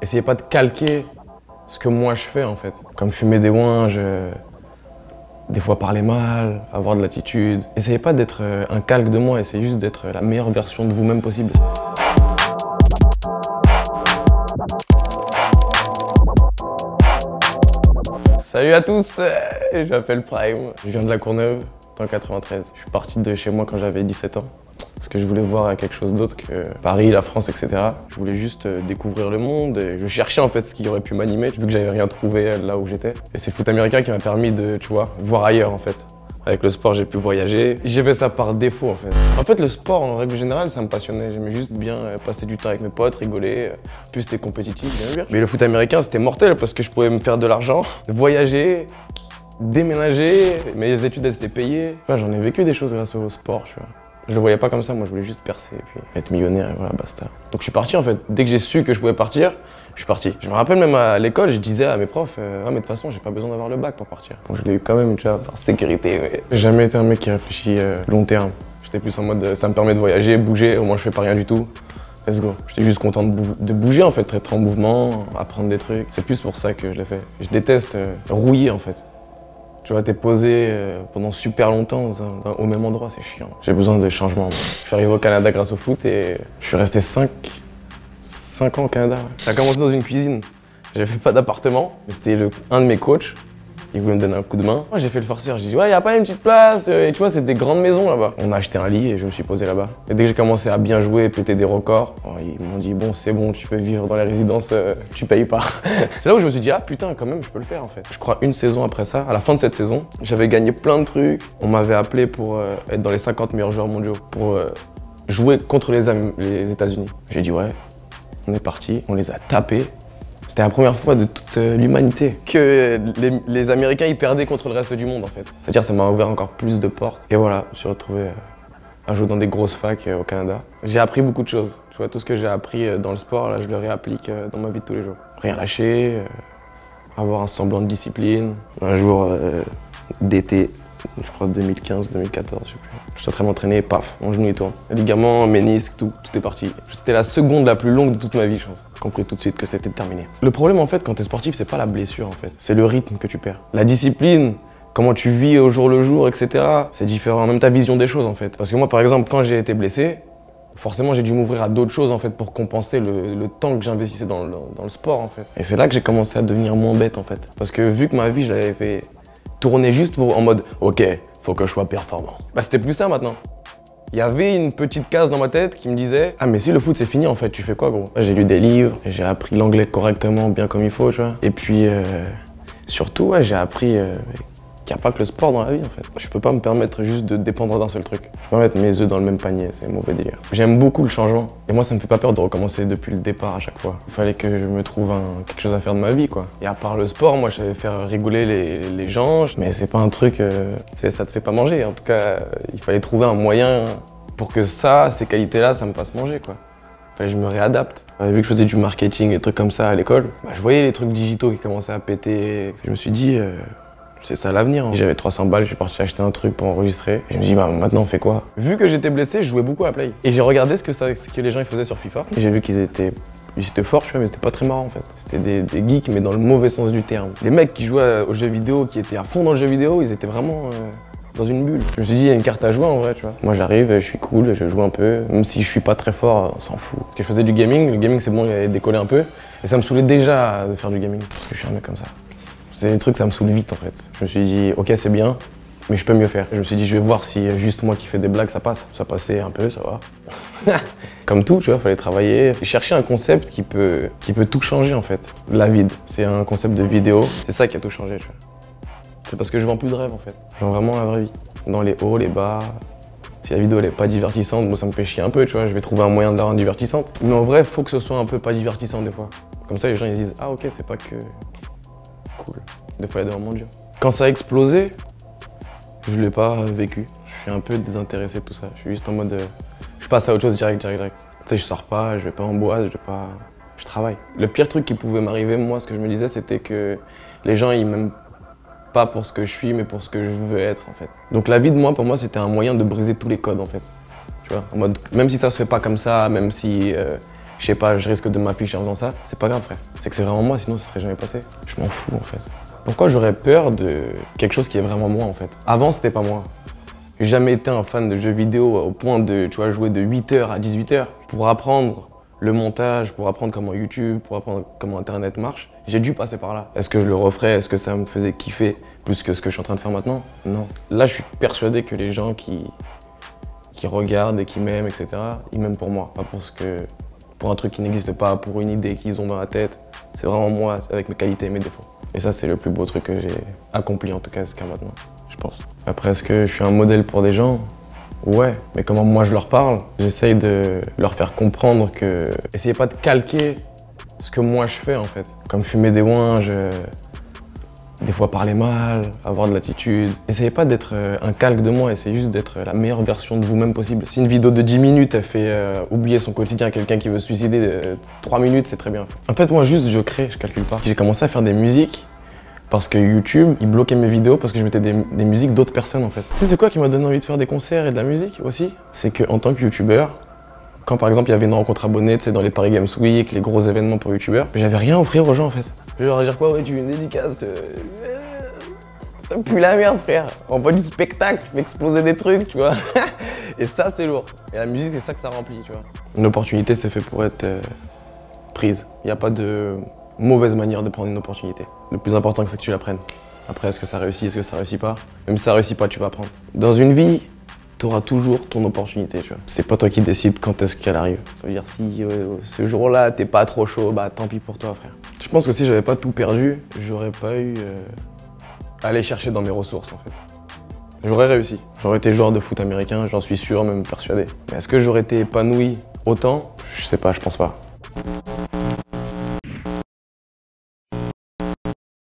Essayez pas de calquer ce que moi je fais en fait. Comme fumer des ouinges, des fois parler mal, avoir de l'attitude. Essayez pas d'être un calque de moi, essayez juste d'être la meilleure version de vous-même possible. Salut à tous, je m'appelle Prime, je viens de la Courneuve, dans le 93. Je suis parti de chez moi quand j'avais 17 ans. Parce que je voulais voir quelque chose d'autre que Paris, la France, etc. Je voulais juste découvrir le monde et je cherchais en fait ce qui aurait pu m'animer, vu que j'avais rien trouvé là où j'étais. Et c'est le foot américain qui m'a permis de, tu vois, voir ailleurs en fait. Avec le sport, j'ai pu voyager. J'ai fait ça par défaut en fait. En fait, le sport, en règle générale, ça me passionnait. J'aimais juste bien passer du temps avec mes potes, rigoler. Plus c'était compétitif, bien sûr. Mais le foot américain, c'était mortel parce que je pouvais me faire de l'argent, voyager, déménager. Mes études, elles étaient payées. Enfin, j'en ai vécu des choses grâce au sport, tu vois. Je le voyais pas comme ça, moi je voulais juste percer et puis être millionnaire et voilà, basta. Donc je suis parti en fait. Dès que j'ai su que je pouvais partir, je suis parti. Je me rappelle même à l'école, je disais à mes profs, ah mais de toute façon j'ai pas besoin d'avoir le bac pour partir. Donc je l'ai eu quand même, tu vois, par sécurité. Mais j'ai jamais été un mec qui réfléchit long terme. J'étais plus en mode, ça me permet de voyager, bouger, au moins je fais pas rien du tout. Let's go. J'étais juste content de bouger en fait, être en mouvement, apprendre des trucs. C'est plus pour ça que je l'ai fait. Je déteste rouiller en fait. Tu vois, t'es posé pendant super longtemps au même endroit, c'est chiant. J'ai besoin de changement. Je suis arrivé au Canada grâce au foot et je suis resté 5 ans au Canada. Ça a commencé dans une cuisine. J'avais pas d'appartement, mais c'était un de mes coachs. Il voulait me donner un coup de main. Moi, j'ai fait le forceur. J'ai dit, ouais, y a pas une petite place. Et tu vois, c'est des grandes maisons là-bas. On a acheté un lit et je me suis posé là-bas. Et dès que j'ai commencé à bien jouer et péter des records, ils m'ont dit, bon, c'est bon, tu peux vivre dans les résidences, tu payes pas. C'est là où je me suis dit, ah putain, quand même, je peux le faire en fait. Je crois une saison après ça, à la fin de cette saison, j'avais gagné plein de trucs. On m'avait appelé pour être dans les 50 meilleurs joueurs mondiaux, pour jouer contre les États-Unis. J'ai dit, ouais, on est parti, on les a tapés. C'était la première fois de toute l'humanité que les Américains ils perdaient contre le reste du monde en fait. C'est-à-dire ça m'a ouvert encore plus de portes. Et voilà, je me suis retrouvé à jouer dans des grosses facs au Canada. J'ai appris beaucoup de choses. Tu vois, tout ce que j'ai appris dans le sport, là, je le réapplique dans ma vie de tous les jours. Rien lâcher, avoir un semblant de discipline. Un jour d'été, je crois 2015, 2014, je sais plus. Je suis en train de m'entraîner, paf, mon genou il tourne. Ligaments, ménisque, tout est parti. C'était la seconde la plus longue de toute ma vie, je pense. J'ai compris tout de suite que c'était terminé. Le problème en fait, quand t'es sportif, c'est pas la blessure en fait, c'est le rythme que tu perds. La discipline, comment tu vis au jour le jour, etc. C'est différent, même ta vision des choses en fait. Parce que moi par exemple, quand j'ai été blessé, forcément j'ai dû m'ouvrir à d'autres choses en fait pour compenser le temps que j'investissais dans le sport en fait. Et c'est là que j'ai commencé à devenir moins bête en fait. Parce que vu que ma vie, je l'avais fait tourner juste en mode, ok, faut que je sois performant. Bah c'était plus ça maintenant. Il y avait une petite case dans ma tête qui me disait, ah mais si le foot c'est fini en fait, tu fais quoi gros? J'ai lu des livres, j'ai appris l'anglais correctement, bien comme il faut, tu vois. Et puis surtout, ouais, j'ai appris qu'il n'y a pas que le sport dans la vie en fait. Je peux pas me permettre juste de dépendre d'un seul truc. Je peux pas mettre mes œufs dans le même panier, c'est un mauvais délire. J'aime beaucoup le changement. Et moi ça me fait pas peur de recommencer depuis le départ à chaque fois. Il fallait que je me trouve quelque chose à faire de ma vie quoi. Et à part le sport, moi je savais faire rigoler les gens, mais c'est pas un truc, ça te fait pas manger. En tout cas, il fallait trouver un moyen pour que ces qualités-là, ça me fasse manger quoi. Fallait que je me réadapte. Vu que je faisais du marketing et des trucs comme ça à l'école, je voyais les trucs digitaux qui commençaient à péter. Je me suis dit, c'est ça l'avenir. Hein. J'avais 300 balles, je suis parti acheter un truc pour enregistrer. Et je me suis dit, bah maintenant on fait quoi? Vu que j'étais blessé, je jouais beaucoup à la Play. Et j'ai regardé ce que les gens ils faisaient sur FIFA. Et j'ai vu qu'ils étaient forts, tu vois, mais c'était pas très marrant en fait. C'était des geeks, mais dans le mauvais sens du terme. Les mecs qui jouaient aux jeux vidéo, qui étaient à fond dans le jeu vidéo, ils étaient vraiment dans une bulle. Je me suis dit, il y a une carte à jouer en vrai, tu vois. Moi j'arrive, je suis cool, je joue un peu. Même si je suis pas très fort, on s'en fout. Parce que je faisais du gaming, le gaming c'est bon, il avait décollé un peu. Et ça me saoulait déjà de faire du gaming. Parce que je suis un mec comme ça. C'est des trucs, ça me saoule vite en fait. Je me suis dit, ok c'est bien, mais je peux mieux faire. Je me suis dit, je vais voir si juste moi qui fais des blagues, ça passe. Ça passait un peu, ça va. Comme tout, tu vois, fallait travailler. Chercher un concept qui peut tout changer en fait. La vide, c'est un concept de vidéo. C'est ça qui a tout changé, tu vois. C'est parce que je vends plus de rêve en fait. Je vends vraiment la vraie vie. Dans les hauts, les bas. Si la vidéo elle est pas divertissante, moi ça me fait chier un peu, tu vois. Je vais trouver un moyen de la rendre divertissante. Mais en vrai, faut que ce soit un peu pas divertissant des fois. Comme ça, les gens ils disent, ah ok, c'est pas que cool. Des fois, il y a des moments durs. Quand ça a explosé, je l'ai pas vécu. Je suis un peu désintéressé de tout ça. Je suis juste en mode, je passe à autre chose direct. Tu sais, je sors pas, je vais pas en boîte, je travaille. Le pire truc qui pouvait m'arriver, moi, ce que je me disais, c'était que les gens, ils m'aiment pas pour ce que je suis, mais pour ce que je veux être, en fait. Donc la vie de moi, pour moi, c'était un moyen de briser tous les codes, en fait. Tu vois, en mode, même si ça se fait pas comme ça, même si je sais pas, je risque de m'afficher en faisant ça, c'est pas grave frère. C'est que c'est vraiment moi, sinon ça serait jamais passé. Je m'en fous en fait. Pourquoi j'aurais peur de quelque chose qui est vraiment moi en fait? Avant c'était pas moi. J'ai jamais été un fan de jeux vidéo au point de, tu vois, jouer de 8h à 18h. Pour apprendre le montage, pour apprendre comment YouTube, pour apprendre comment Internet marche, j'ai dû passer par là. Est-ce que je le referais? Est-ce que ça me faisait kiffer plus que ce que je suis en train de faire maintenant? Non. Là, je suis persuadé que les gens qui regardent et qui m'aiment, etc., ils m'aiment pour moi, pas pour un truc qui n'existe pas, pour une idée qu'ils ont dans la tête. C'est vraiment moi, avec mes qualités et mes défauts. Et ça, c'est le plus beau truc que j'ai accompli, en tout cas, jusqu'à maintenant, je pense. Après, est-ce que je suis un modèle pour des gens? Ouais, mais comment moi je leur parle? J'essaye de leur faire comprendre que... Essayez pas de calquer ce que moi je fais, en fait. Comme fumer des ouinges, des fois parler mal, avoir de l'attitude. Essayez pas d'être un calque de moi, essayez juste d'être la meilleure version de vous-même possible. Si une vidéo de 10 minutes, elle fait oublier son quotidien à quelqu'un qui veut se suicider 3 minutes, c'est très bien. En fait, moi, juste, je crée, je calcule pas. J'ai commencé à faire des musiques parce que YouTube, il bloquait mes vidéos parce que je mettais des musiques d'autres personnes, en fait. Tu sais, c'est quoi qui m'a donné envie de faire des concerts et de la musique aussi? C'est qu'en tant que YouTubeur, quand par exemple il y avait une rencontre abonnée, tu sais, dans les Paris Games Week, les gros événements pour YouTubeurs, j'avais rien à offrir aux gens en fait. Je vais leur dire quoi? Ouais, tu veux une dédicace? Ça pue la merde frère. On voit du spectacle, je fais exploser des trucs, tu vois. Et ça c'est lourd. Et la musique c'est ça que ça remplit, tu vois. Une opportunité c'est fait pour être prise. Il n'y a pas de mauvaise manière de prendre une opportunité. Le plus important c'est que tu la prennes. Après est-ce que ça réussit, est-ce que ça réussit pas? Même si ça réussit pas, tu vas apprendre. Dans une vie, tu auras toujours ton opportunité, tu vois. C'est pas toi qui décides quand est-ce qu'elle arrive. Ça veut dire si ce jour-là, t'es pas trop chaud, bah tant pis pour toi, frère. Je pense que si j'avais pas tout perdu, j'aurais pas eu à aller chercher dans mes ressources, en fait. J'aurais réussi. J'aurais été joueur de foot américain, j'en suis sûr, même persuadé. Mais est-ce que j'aurais été épanoui autant? Je sais pas, je pense pas.